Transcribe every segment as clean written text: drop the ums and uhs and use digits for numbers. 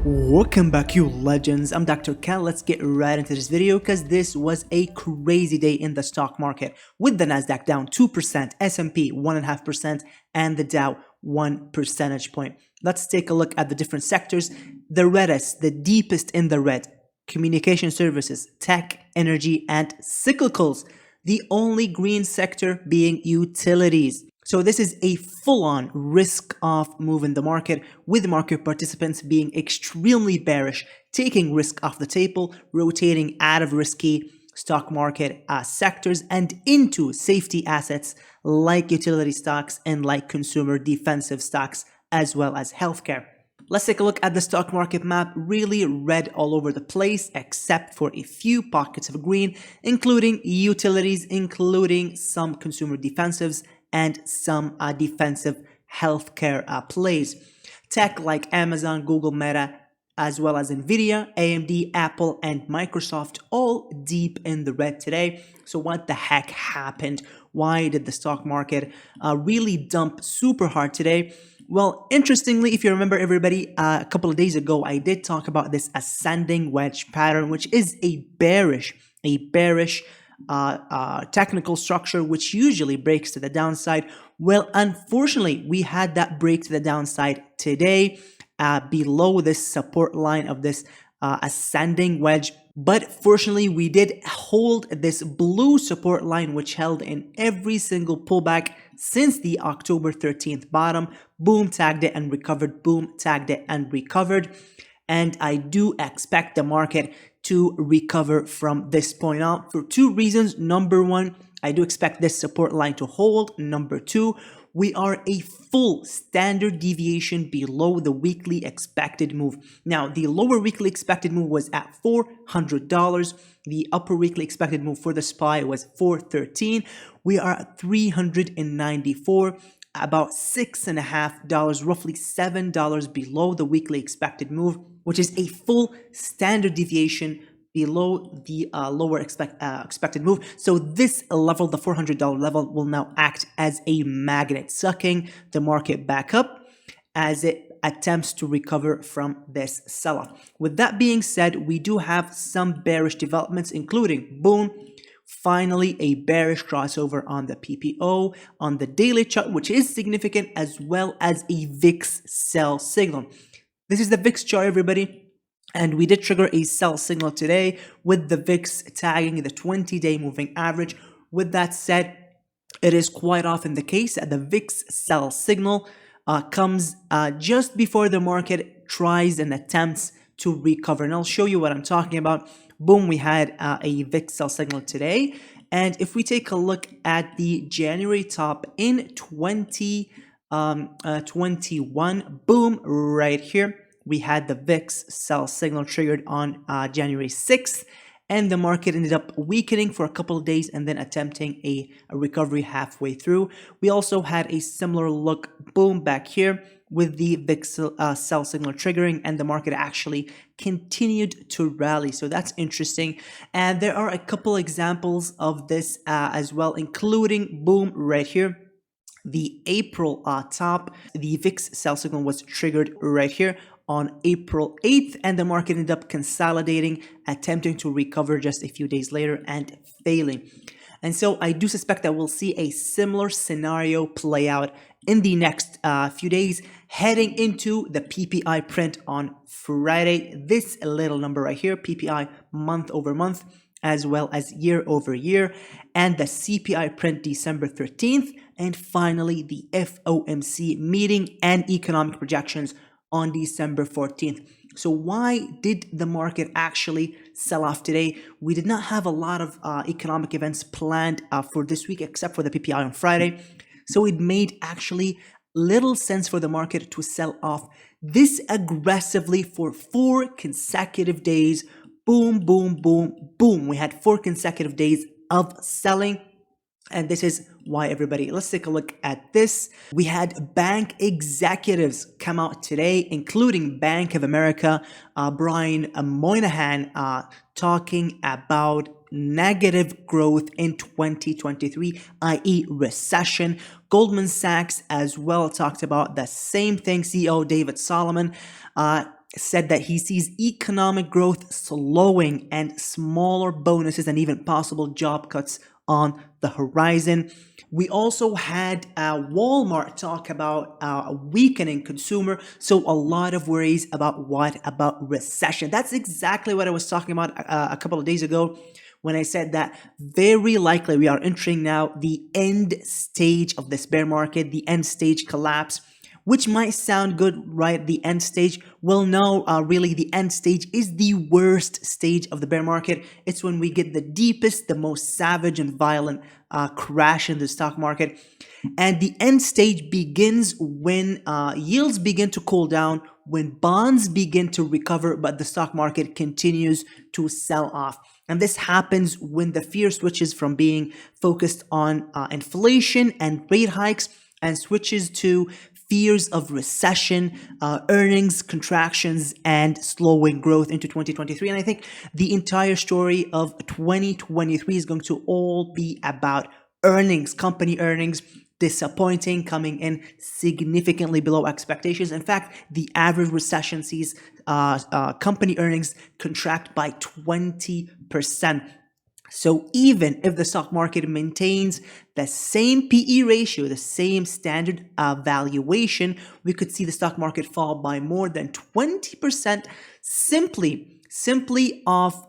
Welcome back, you legends. I'm Dr. Ken. Let's get right into this video because this was a crazy day in the stock market with the Nasdaq down 2%, S&P 1.5%, and the Dow 1 percentage point. Let's take a look at the different sectors. The reddest, the deepest in the red, communication services, tech, energy, and cyclicals. The only green sector being utilities. So this is a full-on risk-off move in the market, with market participants being extremely bearish, taking risk off the table, rotating out of risky stock market sectors and into safety assets like utility stocks and like consumer defensive stocks, as well as healthcare. Let's take a look at the stock market map. Really red all over the place, except for a few pockets of green, including utilities, including some consumer defensives, and some defensive healthcare plays. Tech like Amazon, Google, Meta, as well as Nvidia, AMD, Apple, and Microsoft, all deep in the red today. So what the heck happened? Why did the stock market really dump super hard today? Well, interestingly, if you remember, everybody, a couple of days ago, I did talk about this ascending wedge pattern, which is a bearish technical structure, which usually breaks to the downside. Well, unfortunately, we had that break to the downside today below this support line of this ascending wedge. But fortunately, we did hold this blue support line, which held in every single pullback since the October 13th bottom. Boom, tagged it and recovered. Boom, tagged it and recovered. And I do expect the market to recover from this point on for two reasons. Number one, I do expect this support line to hold. Number two, we are a full standard deviation below the weekly expected move. Now, the lower weekly expected move was at $400. The upper weekly expected move for the SPY was $413. We are at $394. About $6.50, roughly $7 below the weekly expected move, which is a full standard deviation below the lower expected move. So this level, the $400 level, will now act as a magnet, sucking the market back up as it attempts to recover from this sell-off. With that being said, we do have some bearish developments, including boom, finally a bearish crossover on the PPO, on the daily chart, which is significant, as well as a VIX sell signal. This is the VIX chart, everybody, and we did trigger a sell signal today with the VIX tagging the 20-day moving average. With that said, it is quite often the case that the VIX sell signal comes just before the market tries and attempts to recover. And I'll show you what I'm talking about. Boom, we had a VIX sell signal today. And if we take a look at the January top in 2021, boom, right here, we had the VIX sell signal triggered on January 6th. And the market ended up weakening for a couple of days and then attempting a recovery halfway through. We also had a similar look, boom, back here with the VIX sell signal triggering, and the market actually continued to rally. So that's interesting. And there are a couple examples of this as well, including boom right here. The April top, the VIX sell signal was triggered right here on April 8th, and the market ended up consolidating, attempting to recover just a few days later and failing. And so I do suspect that we'll see a similar scenario play out in the next few days, heading into the PPI print on Friday. This little number right here, PPI month over month, as well as year over year, and the CPI print December 13th, and finally the FOMC meeting and economic projections on December 14th. So why did the market actually sell off today? We did not have a lot of economic events planned for this week, except for the PPI on Friday. So it made actually little sense for the market to sell off this aggressively for 4 consecutive days. Boom, boom, boom, boom. We had 4 consecutive days of selling. And this is why, everybody. Let's take a look at this. We had bank executives come out today, including Bank of America, Brian Moynihan, talking about negative growth in 2023, i.e. recession. Goldman Sachs as well talked about the same thing. CEO David Solomon said that he sees economic growth slowing and smaller bonuses and even possible job cuts on the horizon. We also had Walmart talk about a weakening consumer, so a lot of worries about what about recession. That's exactly what I was talking about a couple of days ago when I said that very likely we are entering now the end stage of this bear market, the end stage collapse, which might sound good, right? The end stage. Well, no, really, the end stage is the worst stage of the bear market. It's when we get the deepest, the most savage and violent crash in the stock market. And the end stage begins when yields begin to cool down, when bonds begin to recover, but the stock market continues to sell off. And this happens when the fear switches from being focused on inflation and rate hikes and switches to fears of recession, earnings contractions, and slowing growth into 2023. And I think the entire story of 2023 is going to all be about earnings, company earnings, disappointing, coming in significantly below expectations. In fact, the average recession sees company earnings contract by 20%. So even if the stock market maintains the same PE ratio, the same standard valuation, we could see the stock market fall by more than 20% simply off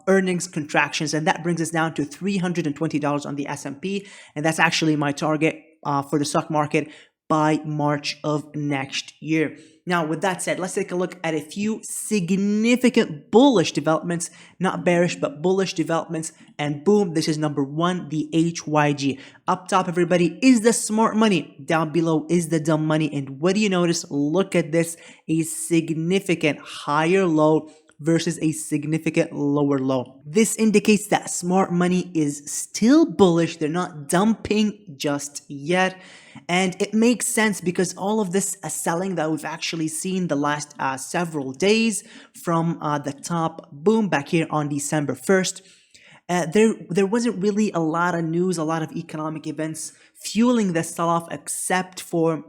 earnings contractions. And that brings us down to $320 on the S&P. And that's actually my target for the stock market by March of next year. Now, with that said, let's take a look at a few significant bullish developments, not bearish, but bullish developments. And boom, this is number one, the HYG. Up top, everybody, is the smart money. Down below is the dumb money. And what do you notice? Look at this, a significant higher low versus a significant lower low. This indicates that smart money is still bullish. They're not dumping just yet. And it makes sense because all of this selling that we've actually seen the last several days from the top boom back here on December 1st, there wasn't really a lot of news, a lot of economic events fueling the sell-off except for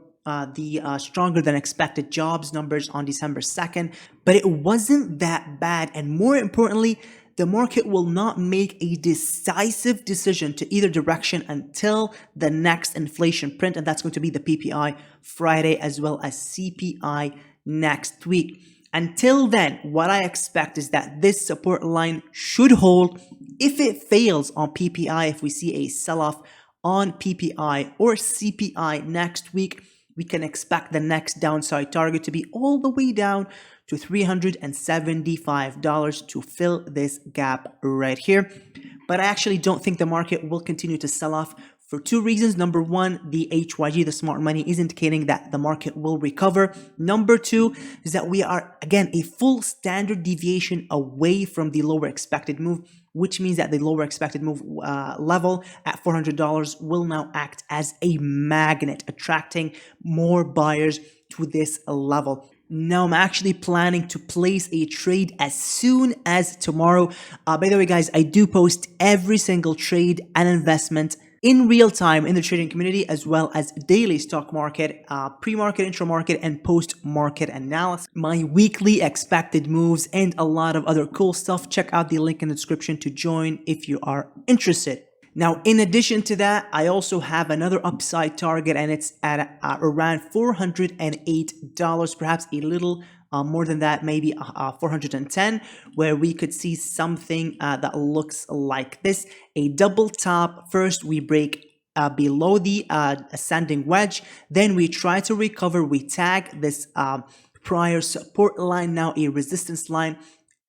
the stronger than expected jobs numbers on December 2nd. But it wasn't that bad. And more importantly, the market will not make a decisive decision to either direction until the next inflation print, and that's going to be the PPI Friday as well as CPI next week. Until then, what I expect is that this support line should hold. If it fails on PPI, if we see a sell-off on PPI or CPI next week, we can expect the next downside target to be all the way down to $375 to fill this gap right here. But I actually don't think the market will continue to sell off for two reasons. Number one, the HYG, the smart money, is indicating that the market will recover. Number two is that we are, again, a full standard deviation away from the lower expected move, which means that the lower expected move level at $400 will now act as a magnet, attracting more buyers to this level. Now, I'm actually planning to place a trade as soon as tomorrow. By the way, guys, I do post every single trade and investment in real time in the trading community, as well as daily stock market, pre-market, intra-market, and post-market analysis, my weekly expected moves, and a lot of other cool stuff. Check out the link in the description to join if you are interested. Now, in addition to that, I also have another upside target, and it's at around $408, perhaps a little more than that, maybe 410, where we could see something that looks like this. A double top. First, we break below the ascending wedge. Then we try to recover. We tag this prior support line, now a resistance line,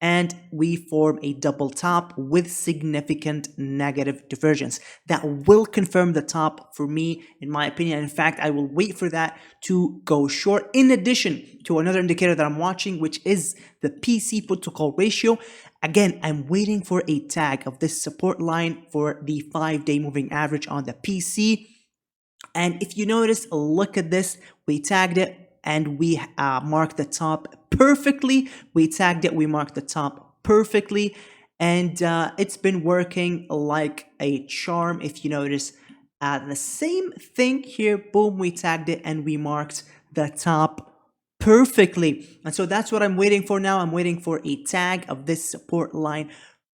and we form a double top with significant negative divergence. That will confirm the top for me, in my opinion. In fact, I will wait for that to go short, in addition to another indicator that I'm watching, which is the PC put to call ratio. Again, I'm waiting for a tag of this support line for the 5-day moving average on the PC. And if you notice, look at this, we tagged it and we marked the top perfectly. We tagged it, we marked the top perfectly, and it's been working like a charm. If you notice, the same thing here, boom, we tagged it and we marked the top perfectly. And so that's what I'm waiting for now. I'm waiting for a tag of this support line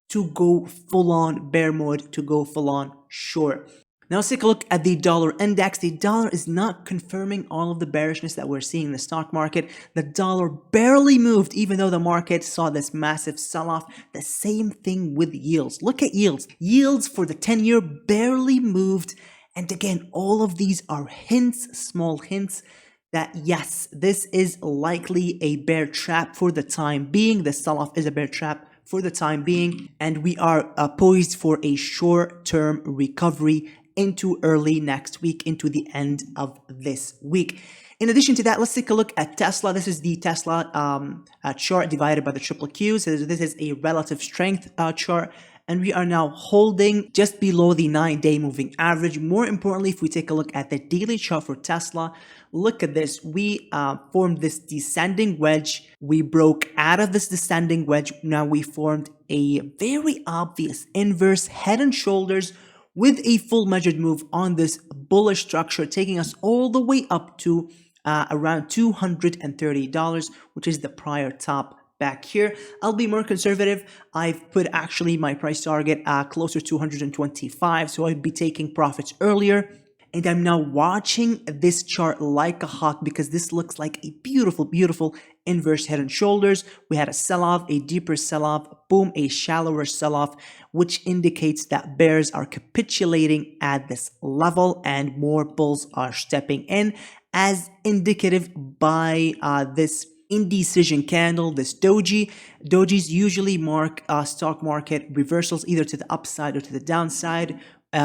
to go full on bear mode, to go full on short. Now let's take a look at the dollar index. The dollar is not confirming all of the bearishness that we're seeing in the stock market. The dollar barely moved even though the market saw this massive sell-off. The same thing with yields. Look at yields. Yields for the 10-year barely moved. And again, all of these are hints, small hints, that yes, this is likely a bear trap for the time being. The sell-off is a bear trap for the time being, and we are poised for a short-term recovery into early next week, into the end of this week. In addition to that, let's take a look at Tesla. This is the Tesla chart divided by the triple Qs. So this is a relative strength chart. And we are now holding just below the 9-day moving average. More importantly, if we take a look at the daily chart for Tesla, look at this. We formed this descending wedge. We broke out of this descending wedge. Now we formed a very obvious inverse head and shoulders with a full measured move on this bullish structure, taking us all the way up to around $230, which is the prior top back here. I'll be more conservative. I've put actually my price target closer to 125, so I'd be taking profits earlier. And I'm now watching this chart like a hawk because this looks like a beautiful, beautiful inverse head and shoulders. We had a sell-off, a deeper sell-off, boom, a shallower sell-off, which indicates that bears are capitulating at this level and more bulls are stepping in, as indicative by this indecision candle, this doji. Dojis usually mark stock market reversals either to the upside or to the downside.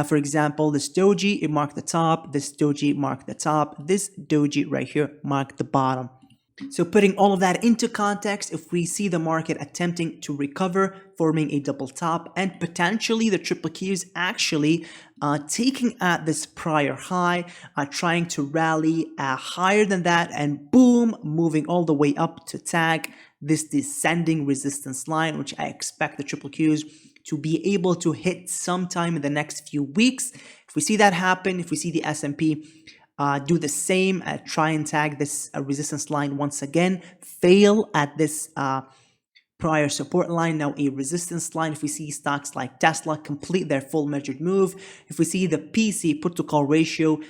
For example, this doji, it marked the top, this doji marked the top, this doji right here marked the bottom. So putting all of that into context, if we see the market attempting to recover, forming a double top, and potentially the triple Qs actually taking at this prior high, trying to rally higher than that, and boom, moving all the way up to tag this descending resistance line, which I expect the triple Qs to be able to hit sometime in the next few weeks. If we see that happen, if we see the S&P do the same, try and tag this resistance line once again, fail at this prior support line, now a resistance line. If we see stocks like Tesla complete their full measured move, if we see the PC put to call ratio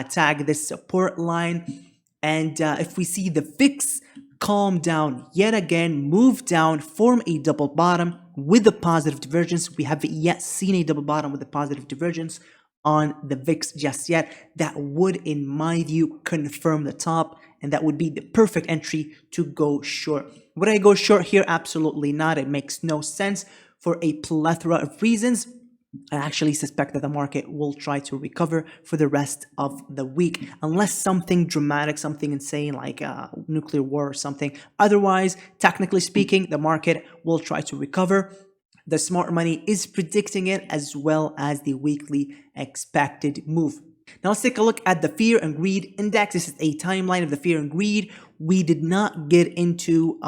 tag this support line, and if we see the VIX calm down yet again, move down, form a double bottom with a positive divergence. We haven't yet seen a double bottom with a positive divergence on the VIX just yet. That would, in my view, confirm the top, and that would be the perfect entry to go short. Would I go short here? Absolutely not. It makes no sense for a plethora of reasons. I actually suspect that the market will try to recover for the rest of the week, unless something dramatic, something insane like a nuclear war or something. Otherwise, technically speaking, the market will try to recover. The smart money is predicting it, as well as the weekly expected move. Now let's take a look at the fear and greed index. This is a timeline of the fear and greed. We did not get into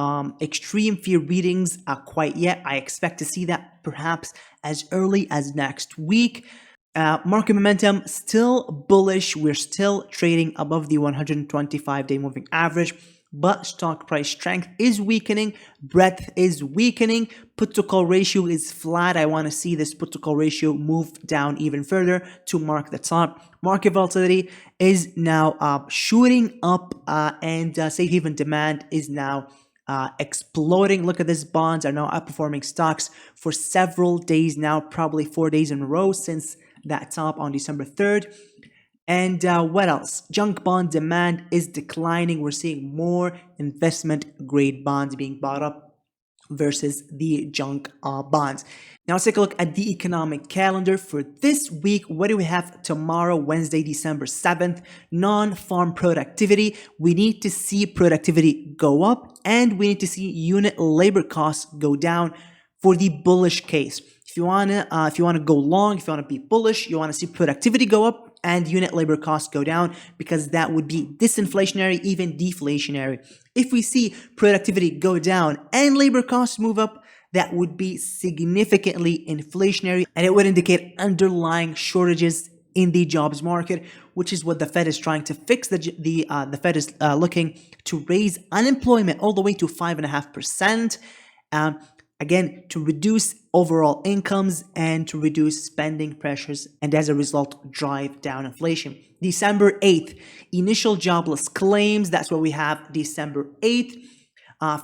extreme fear readings quite yet. I expect to see that perhaps as early as next week. Market momentum still bullish. We're still trading above the 125-day moving average, but stock price strength is weakening, breadth is weakening, put to call ratio is flat. I want to see this put to call ratio move down even further to mark the top. Market volatility is now shooting up, and safe haven demand is now exploding. Look at this, bonds are now outperforming stocks for several days now, probably 4 days in a row since that top on December 3rd. And what else? Junk bond demand is declining. We're seeing more investment grade bonds being bought up versus the junk bonds. Now let's take a look at the economic calendar for this week. What do we have tomorrow, Wednesday, December 7th? Non-farm productivity. We need to see productivity go up, and we need to see unit labor costs go down for the bullish case. If you wanna go long, if you wanna be bullish, you wanna see productivity go up and unit labor costs go down, because that would be disinflationary, even deflationary. If we see productivity go down and labor costs move up, that would be significantly inflationary, and it would indicate underlying shortages in the jobs market, which is what the Fed is trying to fix. The Fed is looking to raise unemployment all the way to 5.5%. Again, to reduce overall incomes and to reduce spending pressures, and as a result, drive down inflation. December 8th, initial jobless claims. That's what we have December 8th.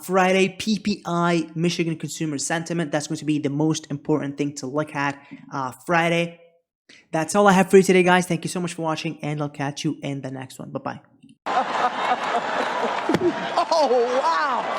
Friday, PPI, Michigan Consumer Sentiment. That's going to be the most important thing to look at Friday. That's all I have for you today, guys. Thank you so much for watching, and I'll catch you in the next one. Bye-bye. Oh, wow.